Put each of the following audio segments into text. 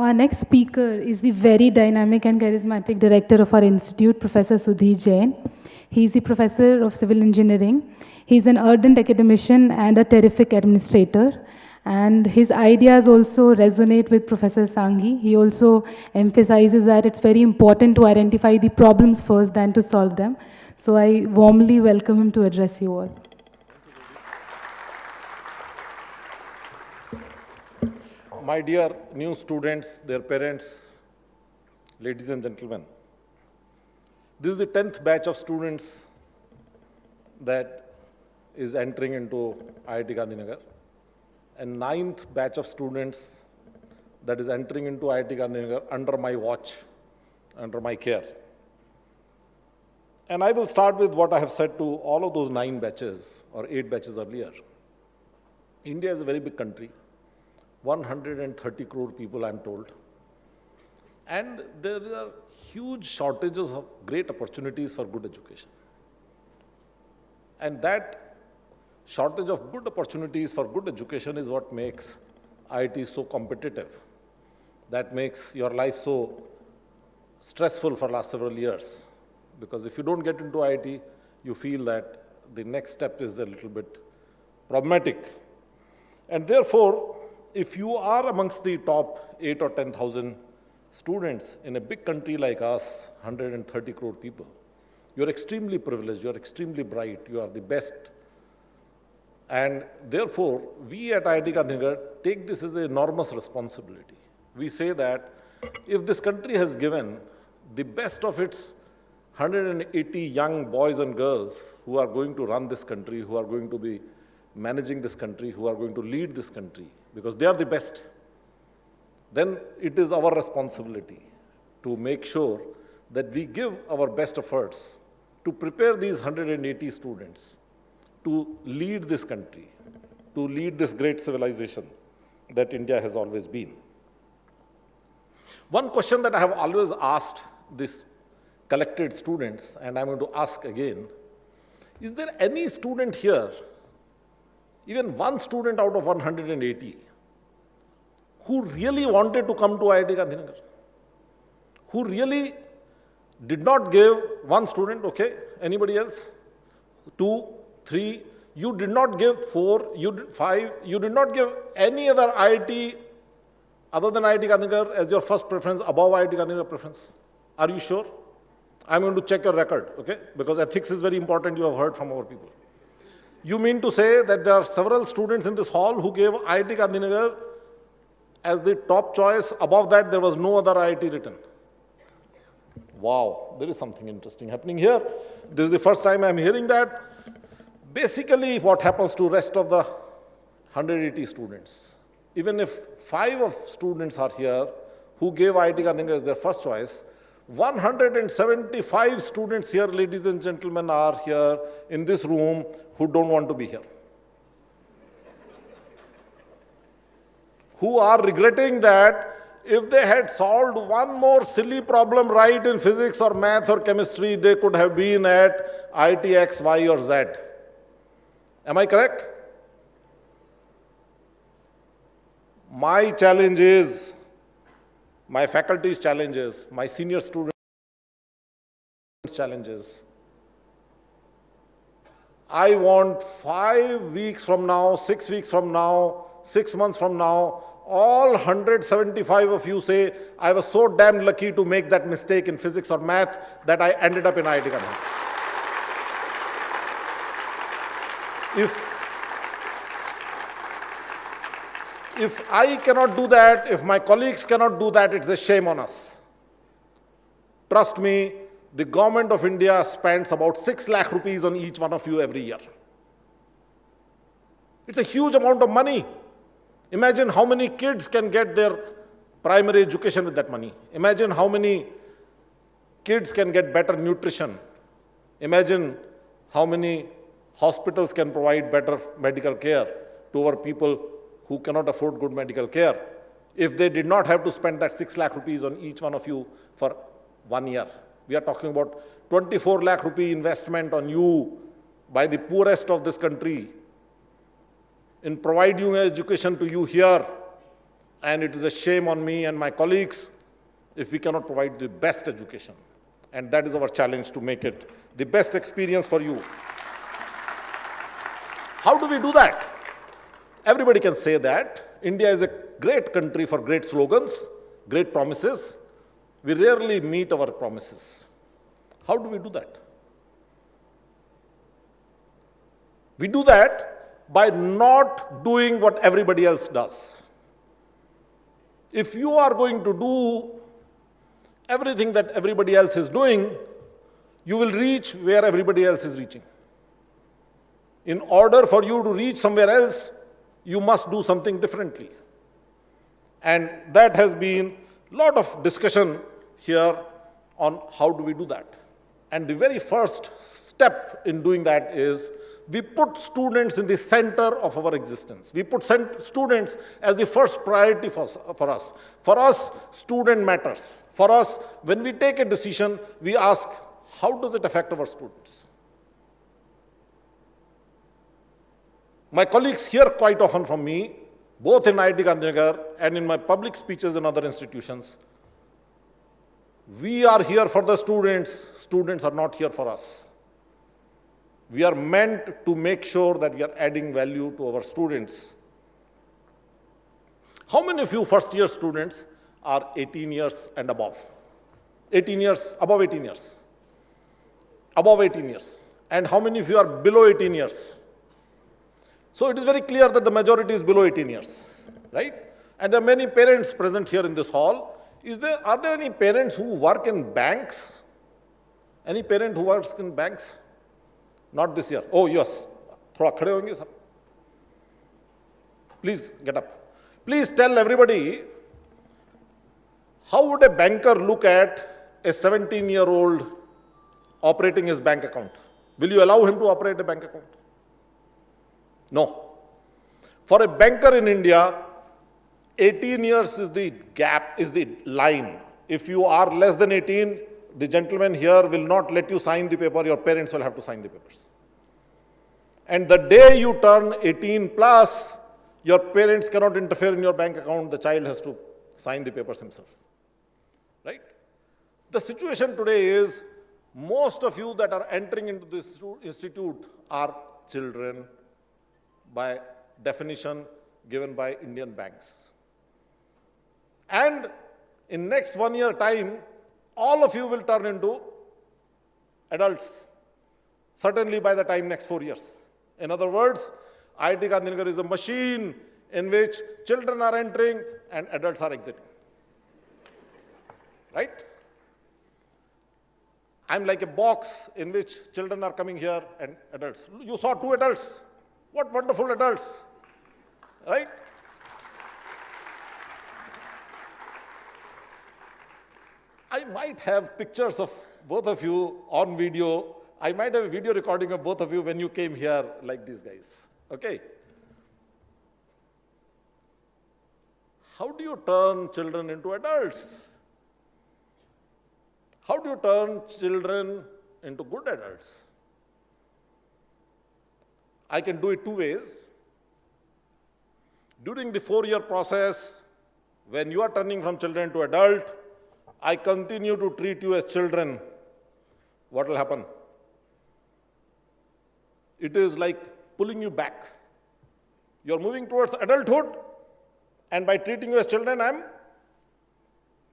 our next speaker is the very dynamic and charismatic director of our institute, Professor Sudhir Jain. He's the professor of civil engineering. He's an ardent academician and a terrific administrator. And his ideas also resonate with Professor Sanghi. He also emphasizes that it's very important to identify the problems first than to solve them. So I warmly welcome him to address you all. My dear new students, their parents, ladies and gentlemen, this is the 10th batch of students that is entering into IIT Gandhinagar, and 9th batch of students that is entering into IIT Gandhinagar under my watch, under my care. And I will start with what I have said to all of those 9 batches or 8 batches earlier. India is a very big country. 130 crore people, I'm told. And there are huge shortages of great opportunities for good education. And that shortage of good opportunities for good education is what makes IIT so competitive. That makes your life so stressful for the last several years. Because if you don't get into IIT, you feel that the next step is a little bit problematic. And therefore, if you are amongst the top 8 or 10,000 students in a big country like us, 130 crore people, you're extremely privileged, you're extremely bright, you are the best. And therefore, we at IIT Gandhinagar take this as an enormous responsibility. We say that if this country has given the best of its 180 young boys and girls who are going to run this country, who are going to be managing this country, who are going to lead this country, because they are the best, then it is our responsibility to make sure that we give our best efforts to prepare these 180 students to lead this country, to lead this great civilization that India has always been. One question that I have always asked these collected students, and I'm going to ask again, is there any student here, even one student out of 180, who really wanted to come to IIT Gandhinagar? Who really did not give one student, okay, anybody else? 2, 3, you did not give 4, you did 5, you did not give any other IIT other than IIT Gandhinagar as your first preference, above IIT Gandhinagar preference. Are you sure? I'm going to check your record, okay? Because ethics is very important, you have heard from our people. You mean to say that there are several students in this hall who gave IIT Gandhinagar as the top choice, above that there was no other IIT written? Wow, there is something interesting happening here. This is the first time I'm hearing that. Basically, what happens to rest of the 180 students? Even if 5 of students are here who gave IIT Gandhinagar as their first choice, 175 students here, ladies and gentlemen, are here in this room who don't want to be here. Who are regretting that if they had solved one more silly problem right in physics or math or chemistry, they could have been at IIT X, Y, or Z. Am I correct? My challenge is, my faculty's challenges, my senior students' challenges. I want 5 weeks from now, 6 weeks from now, 6 months from now, all 175 of you say, I was so damn lucky to make that mistake in physics or math that I ended up in IIT Gandhinagar. If I cannot do that, if my colleagues cannot do that, it's a shame on us. Trust me, the government of India spends about 6 lakh rupees on each one of you every year. It's a huge amount of money. Imagine how many kids can get their primary education with that money. Imagine how many kids can get better nutrition. Imagine how many hospitals can provide better medical care to our people who cannot afford good medical care if they did not have to spend that 6 lakh rupees on each one of you for 1 year. We are talking about 24 lakh rupee investment on you by the poorest of this country in providing education to you here And it is a shame on me and my colleagues if we cannot provide the best education. And that is our challenge, to make it the best experience for you. How do we do that? Everybody can say that. India is a great country for great slogans, great promises. We rarely meet our promises. How do we do that? We do that by not doing what everybody else does. If you are going to do everything that everybody else is doing, you will reach where everybody else is reaching. In order for you to reach somewhere else, you must do something differently. And that has been a lot of discussion here on how do we do that. And the very first step in doing that is we put students in the center of our existence. We put students as the first priority for us. For us, student matters. For us, when we take a decision, we ask, how does it affect our students? My colleagues hear quite often from me, both in IIT Gandhinagar and in my public speeches in other institutions, we are here for the students, students are not here for us. We are meant to make sure that we are adding value to our students. How many of you first-year students are 18 years and above? 18 years, above 18 years? Above 18 years. And how many of you are below 18 years? So it is very clear that the majority is below 18 years, right? And there are many parents present here in this hall. Are there any parents who work in banks? Any parent who works in banks? Not this year. Oh, yes. Thoda khade honge, sir. Please get up. Please tell everybody, how would a banker look at a 17-year-old operating his bank account? Will you allow him to operate a bank account? No. For a banker in India, 18 years is the gap, is the line. If you are less than 18, the gentleman here will not let you sign the paper, your parents will have to sign the papers. And the day you turn 18 plus, your parents cannot interfere in your bank account, the child has to sign the papers himself. Right? The situation today is, most of you that are entering into this institute are children, by definition given by Indian banks. And in next 1 year time, all of you will turn into adults, certainly by the time next 4 years. In other words, IIT Gandhinagar is a machine in which children are entering and adults are exiting. Right? I'm like a box in which children are coming here and adults. You saw 2 adults. What wonderful adults, right? I might have pictures of both of you on video. I might have a video recording of both of you when you came here like these guys, okay? How do you turn children into adults? How do you turn children into good adults? I can do it 2 ways. During the 4-year process, when you are turning from children to adult, I continue to treat you as children. What will happen? It is like pulling you back. You're moving towards adulthood, and by treating you as children, I'm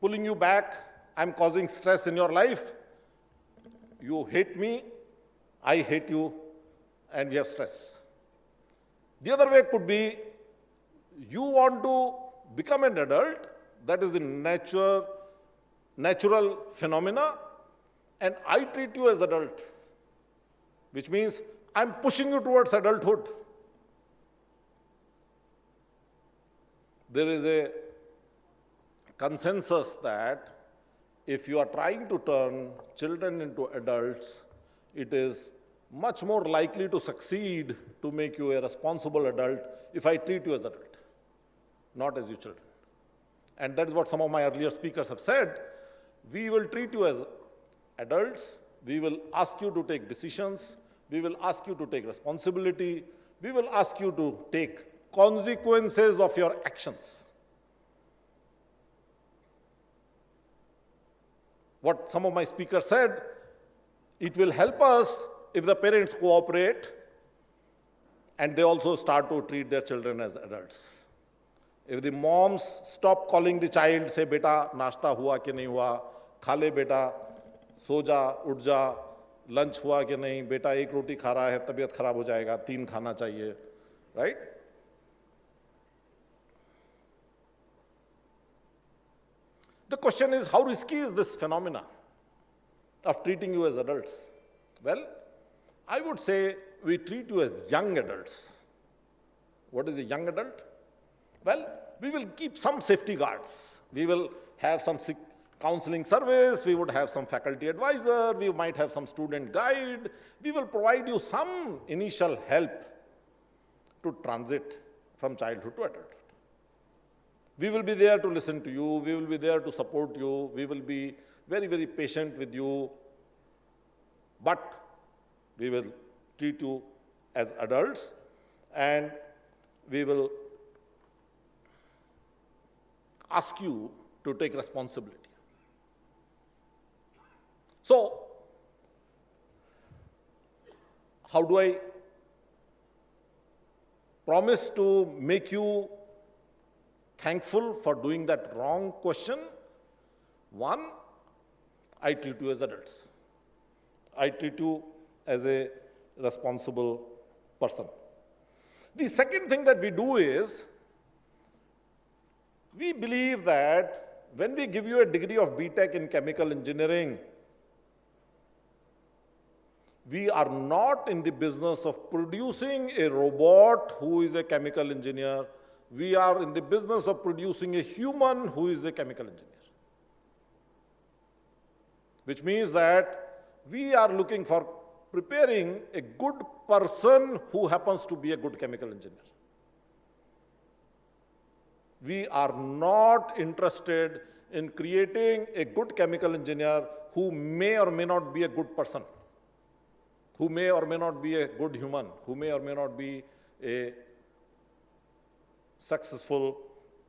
pulling you back. I'm causing stress in your life. You hate me, I hate you, and we have stress. The other way could be, you want to become an adult, that is the natural phenomena, and I treat you as adult, which means I'm pushing you towards adulthood. There is a consensus that if you are trying to turn children into adults, it is much more likely to succeed to make you a responsible adult if I treat you as adult, not as your children. And that is what some of my earlier speakers have said. We will treat you as adults. We will ask you to take decisions. We will ask you to take responsibility. We will ask you to take consequences of your actions. What some of my speakers said, it will help us if the parents cooperate and they also start to treat their children as adults. If the moms stop calling the child, say, beta, nashta hua ki nahi hua, kha le beta, so ja, उठ जा, lunch हुआ कि नहीं, बेटा एक रोटी खा रहा है, तबीयत खराब हो जाएगा, 3 खाना चाहिए, right? The question is, how risky is this phenomena of treating you as adults? Well, I would say we treat you as young adults. What is a young adult? Well, we will keep some safety guards. We will have some counseling service, we would have some faculty advisor, we might have some student guide, we will provide you some initial help to transit from childhood to adulthood. We will be there to listen to you, we will be there to support you, we will be very, very patient with you, but we will treat you as adults and we will ask you to take responsibility. So, how do I promise to make you thankful for doing that wrong question? One, I treat you as adults. I treat you as a responsible person. The second thing that we do is, we believe that when we give you a degree of B.Tech in chemical engineering, we are not in the business of producing a robot who is a chemical engineer. We are in the business of producing a human who is a chemical engineer. Which means that we are looking for preparing a good person who happens to be a good chemical engineer. We are not interested in creating a good chemical engineer who may or may not be a good person, who may or may not be a good human, who may or may not be a successful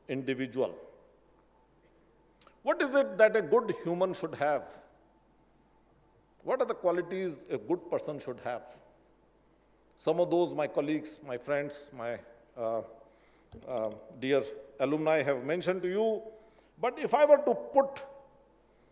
individual. What is it that a good human should have? What are the qualities a good person should have? Some of those my colleagues, my friends, my dear alumni have mentioned to you, but if I were to put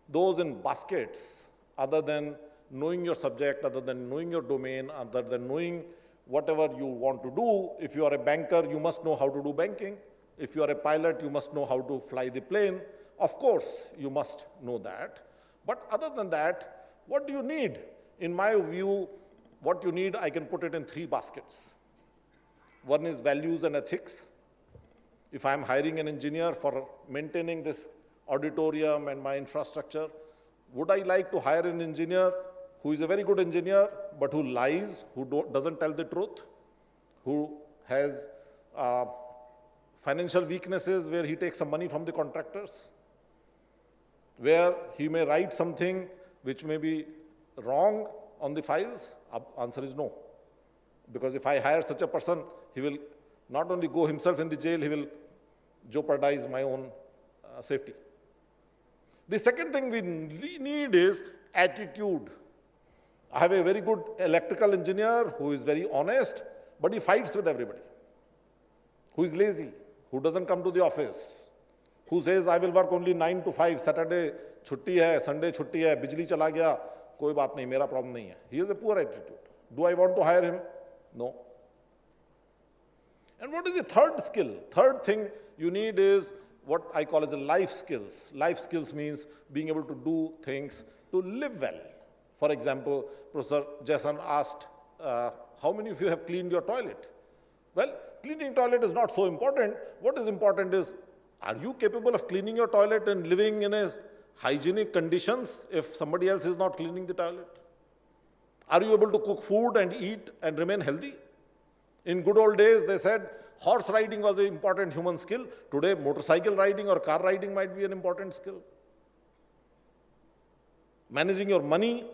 those in baskets, other than knowing your subject, other than knowing your domain, other than knowing whatever you want to do, if you are a banker, you must know how to do banking. If you are a pilot, you must know how to fly the plane. Of course, you must know that. But other than that, what do you need? In my view, what you need, I can put it in 3 baskets. One is values and ethics. If I'm hiring an engineer for maintaining this auditorium and my infrastructure, would I like to hire an engineer who is a very good engineer, but who lies, who doesn't tell the truth, who has financial weaknesses where he takes some money from the contractors, where he may write something which may be wrong on the files? Answer is no. Because if I hire such a person, he will not only go himself in the jail, he will jeopardize my own safety. The second thing we need is attitude. I have a very good electrical engineer who is very honest, but he fights with everybody, who is lazy, who doesn't come to the office, who says, I will work only 9 to 5, Saturday छुट्टी है, Sunday छुट्टी है, बिजली चला गया, कोई बात नहीं, मेरा problem नहीं है. He has a poor attitude. Do I want to hire him? No. And what is the third skill? Third thing you need is what I call as a life skills. Life skills means being able to do things to live well. For example, Professor Jain asked, how many of you have cleaned your toilet? Well, cleaning toilet is not so important. What is important is, are you capable of cleaning your toilet and living in a hygienic conditions if somebody else is not cleaning the toilet? Are you able to cook food and eat and remain healthy? In good old days, they said horse riding was an important human skill. Today, motorcycle riding or car riding might be an important skill. Managing your money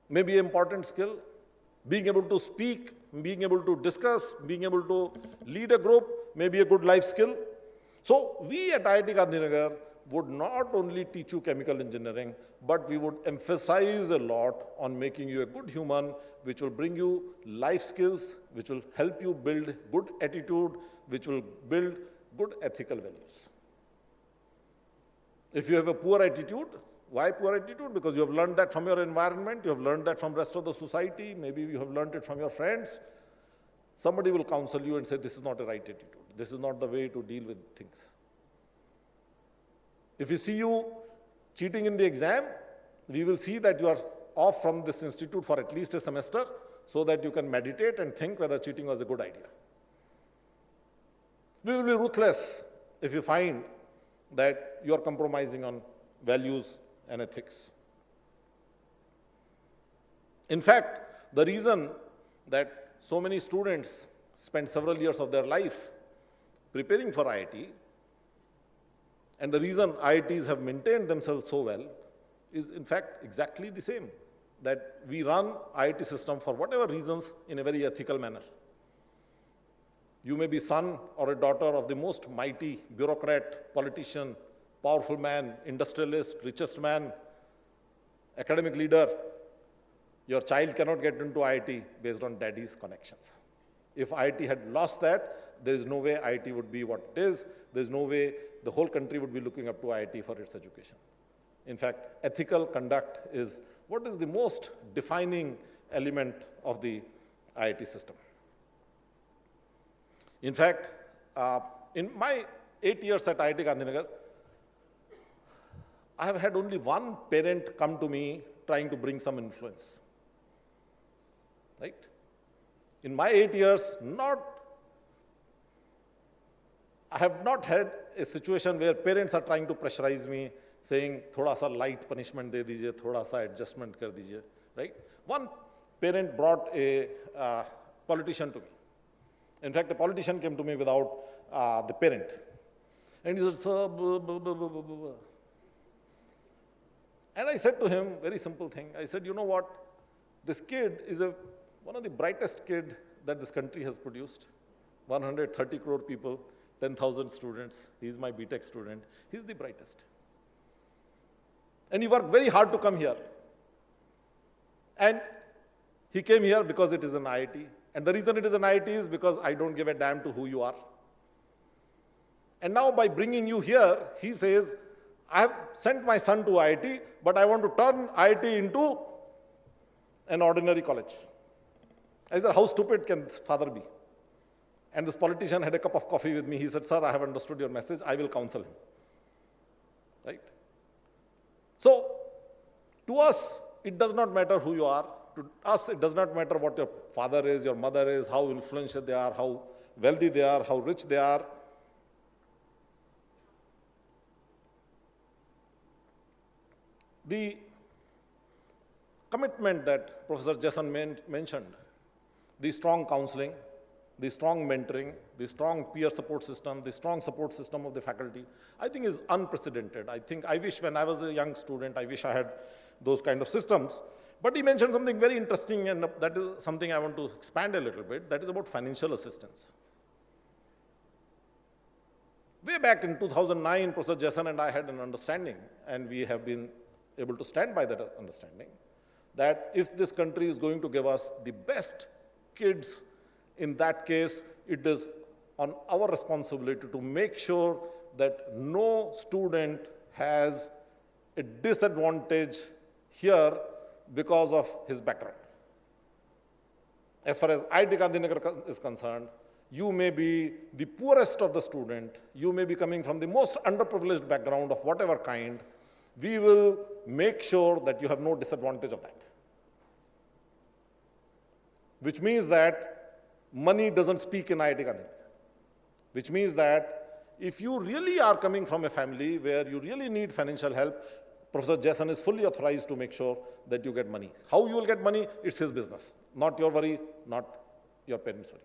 may be an important skill. Being able to speak, being able to discuss, being able to lead a group may be a good life skill. So we at IIT Gandhinagar would not only teach you chemical engineering, but we would emphasize a lot on making you a good human, which will bring you life skills, which will help you build good attitude, which will build good ethical values. If you have a poor attitude, why poor attitude? Because you have learned that from your environment, you have learned that from the rest of the society, maybe you have learned it from your friends. Somebody will counsel you and say, this is not a right attitude. This is not the way to deal with things. If we see you cheating in the exam, we will see that you are off from this institute for at least a semester so that you can meditate and think whether cheating was a good idea. We will be ruthless if you find that you are compromising on values and ethics. In fact, the reason that so many students spend several years of their life preparing for IIT, and the reason IITs have maintained themselves so well is in fact exactly the same, that we run IIT system for whatever reasons in a very ethical manner. You may be son or a daughter of the most mighty bureaucrat, politician, powerful man, industrialist, richest man, academic leader. Your child cannot get into IIT based on daddy's connections. If IIT had lost that, there is no way IIT would be what it is. There is no way the whole country would be looking up to IIT for its education. In fact, ethical conduct is what is the most defining element of the IIT system. In fact, in my 8 years at IIT Gandhinagar, I have had only one parent come to me trying to bring some influence. Right? In my 8 years, I have not had a situation where parents are trying to pressurize me, saying, thoda sa light punishment de dijiye, thoda sa adjustment kar dijiye, right? One parent brought a politician to me. In fact, a politician came to me without the parent. And he said, sir, blah, blah, blah, blah, blah, blah. And I said to him, very simple thing. I said, you know what? This kid is one of the brightest kids that this country has produced. 130 crore people, 10,000 students. He's my BTech student. He's the brightest. And he worked very hard to come here. And he came here because it is an IIT. And the reason it is an IIT is because I don't give a damn to who you are. And now by bringing you here, he says, I have sent my son to IIT, but I want to turn IIT into an ordinary college. I said, how stupid can this father be? And this politician had a cup of coffee with me. He said, sir, I have understood your message. I will counsel him. Right? So, to us, it does not matter who you are. To us, it does not matter what your father is, your mother is, how influential they are, how wealthy they are, how rich they are. The commitment that Professor Jain mentioned, the strong counseling, the strong mentoring, the strong peer support system, the strong support system of the faculty, I think is unprecedented. I wish when I was a young student, I wish I had those kind of systems. But he mentioned something very interesting, and that is something I want to expand a little bit. That is about financial assistance. Way back in 2009, Professor Jain and I had an understanding, and we have been able to stand by that understanding, that if this country is going to give us the best kids, in that case, it is on our responsibility to make sure that no student has a disadvantage here because of his background. As far as IIT Gandhinagar is concerned, you may be the poorest of the student, you may be coming from the most underprivileged background of whatever kind, we will make sure that you have no disadvantage of that. Which means that money doesn't speak in IIT Gandhinagar. Which means that if you really are coming from a family where you really need financial help, Professor Jain is fully authorized to make sure that you get money. How you will get money, it's his business. Not your worry, not your parents' worry.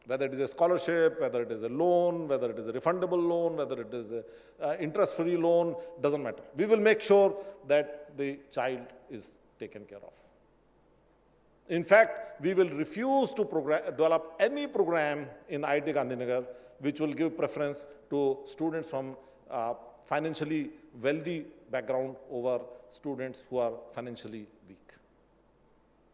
Whether it is a scholarship, whether it is a loan, whether it is a refundable loan, whether it is an interest-free loan, doesn't matter. We will make sure that the child is taken care of. In fact, we will refuse to develop any program in IIT Gandhinagar which will give preference to students from financially wealthy background over students who are financially weak.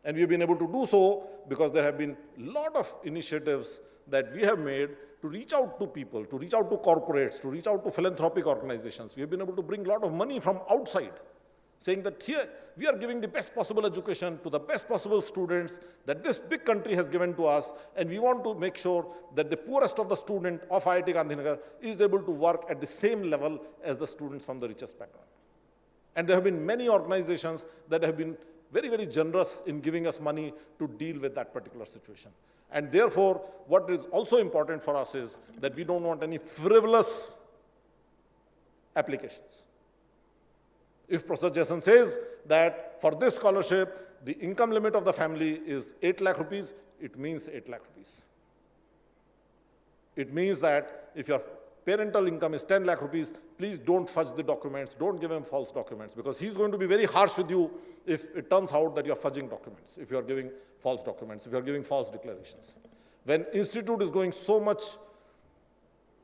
And we've been able to do so because there have been a lot of initiatives that we have made to reach out to people, to reach out to corporates, to reach out to philanthropic organizations. We have been able to bring a lot of money from outside, saying that here we are giving the best possible education to the best possible students that this big country has given to us, and we want to make sure that the poorest of the student of IIT Gandhinagar is able to work at the same level as the students from the richest background. And there have been many organizations that have been very, very generous in giving us money to deal with that particular situation. And therefore, what is also important for us is that we don't want any frivolous applications. If Professor Jason says that for this scholarship, the income limit of the family is 8 lakh rupees, it means 8 lakh rupees. It means that if your parental income is 10 lakh rupees, please don't fudge the documents, don't give him false documents, because he's going to be very harsh with you if it turns out that you're fudging documents, if you're giving false documents, if you're giving false declarations. When institute is going so much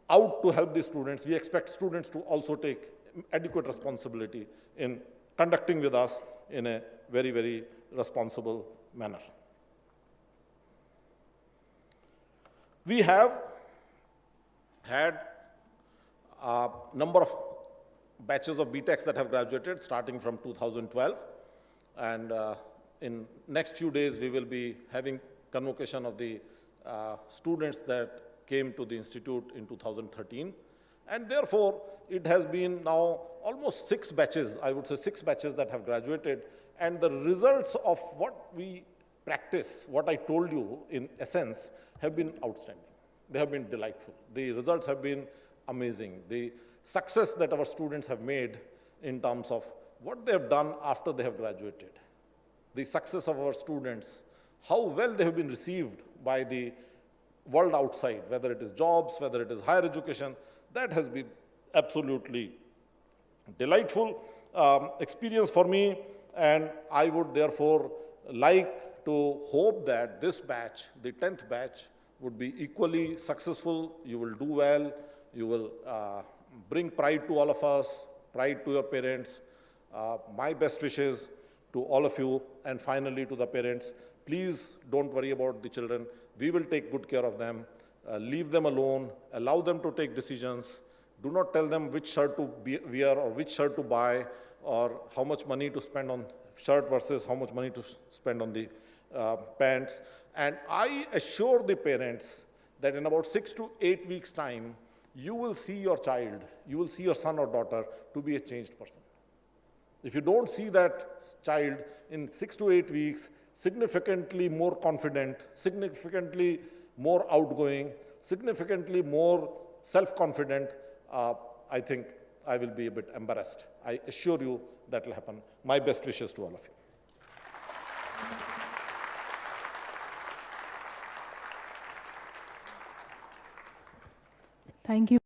out to help the students, we expect students to also take adequate responsibility in conducting with us in a very, very responsible manner. We have had a number of batches of BTechs that have graduated starting from 2012, and in next few days we will be having convocation of the students that came to the institute in 2013, and therefore it has been now almost 6 batches, I would say 6 batches that have graduated, and the results of what we practice, what I told you in essence, have been outstanding. They have been delightful. The results have been amazing. The success that our students have made in terms of what they have done after they have graduated, the success of our students, how well they have been received by the world outside, whether it is jobs, whether it is higher education, that has been absolutely delightful experience for me, and I would therefore like to hope that this batch, the 10th batch, would be equally successful. You will do well. You will bring pride to all of us, pride to your parents. My best wishes to all of you, and finally to the parents. Please don't worry about the children. We will take good care of them. Leave them alone. Allow them to take decisions. Do not tell them which shirt to wear or which shirt to buy or how much money to spend on shirt versus how much money to spend on the pants. And I assure the parents that in about 6 to 8 weeks' time, you will see your child, you will see your son or daughter to be a changed person. If you don't see that child in 6 to 8 weeks, significantly more confident, significantly more outgoing, significantly more self-confident, I think I will be a bit embarrassed. I assure you that will happen. My best wishes to all of you. Thank you.